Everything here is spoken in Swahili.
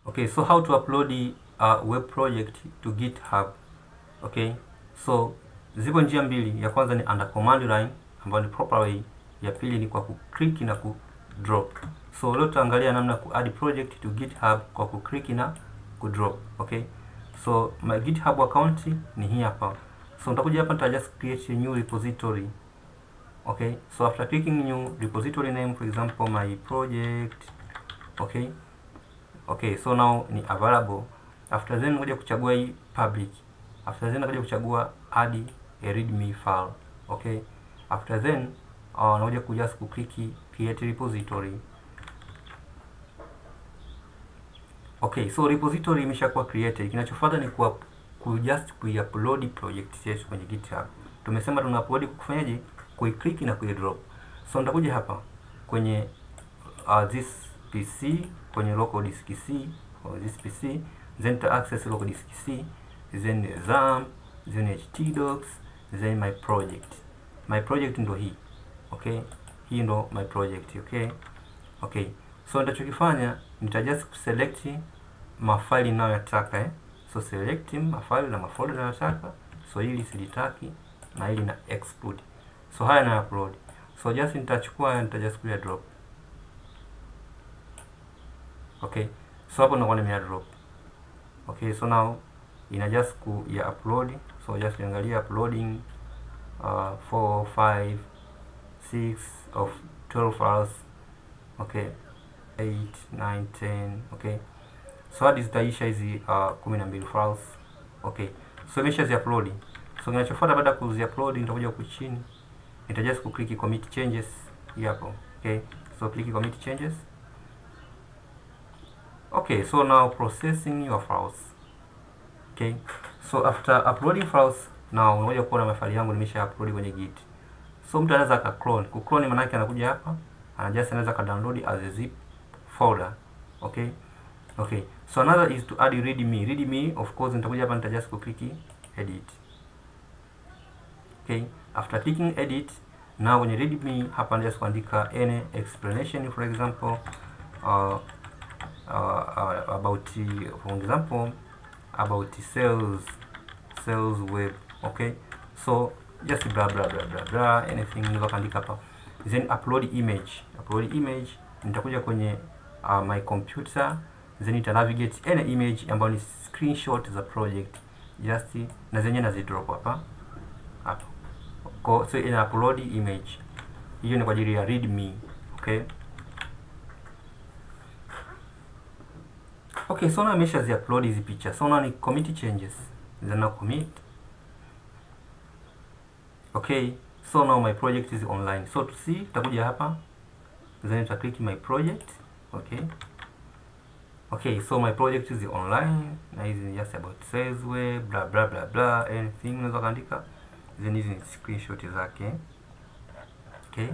Okay, so how to upload a web project to GitHub. Okay, so zipo njia mbili. Ya kwanza ni under command line ambayo ni proper way. Ya pili ni kwa kuclick na kudrop. So leo tutaangalia namna ku add project to GitHub kwa kuclick na kudrop. Okay, so my GitHub account ni hii hapa. So nitakuja hapa, nita just create a new repository. Okay, so after clicking new repository name, for example my project. Okay, okay, so now ni available. After then ngoja kuchagua hii public. After then ngoja kuchagua add a readme file. Okay, after then ngoja kuja click create repository. Okay, so repository imeshakuwa created. Kinachofuata ni just kuupload project yetu kwenye GitHub. Tumesema tuna upload kufanyaje? Kuiclick na kuidrop. So nitakuja hapa kwenye this PC, kwenye local disk C, or this PC, then to access local disk C, then XAMPP, then htdocs, then my project. My project ndo hii. Okay, hii ndo my project. Okay, okay, so nitachokifanya nita just select mafaili ninayotaka so select mafaili na mafolder ninayotaka. So hili silitaki na hili na exclude. So haya na upload. So just nitachukua, nita just kuya drop. Okay, so hapo nakuwa nimea drop. Okay, so now ina just ya upload. So just angalia uploading 4, 5, 6 of 12 files. Okay, 8, 9, 10. Okay, so hadi zitaisha hizi 12 files. Okay, so imesha zi upload. So kinachofuata baada ya kuzi upload, nitakuja huku chini, nita just click commit changes hapo. Okay, so click commit changes. Okay, so now processing your files. Okay, so after uploading files, now unakuja kuona mafaili yangu nimesha upload kwenye Git. So mtu anaweza ka clone. Ku clone maana yake anakuja hapa, anaweza ka download as a zip folder. Okay, okay, so another is to add readme. Readme, of course, nitakuja hapa, nita just click edit. Okay, after clicking edit, now kwenye readme hapa ndio kuandika any explanation, for example about, for example about sales web. Okay, so just blah blah blah blah blah, anything nikaandika hapa, then upload image. Nitakuja kwenye my computer, then nita navigate any image ambayo ni screenshot za project, just na zenye na zidrop hapa. So ina upload image, hiyo ni kwa ajili ya readme. Okay, okay, so now nimesha zi upload hizi picture. So now ni commit changes, then na commit. Okay, so now my project is online. So to see, tutakuja hapa, then nita click my project. Okay, okay, so my project is online. Na hizi ni just about sales web, blah blah blah blah, anything unaweza kaandika, then hizi ni screenshot zake. Okay,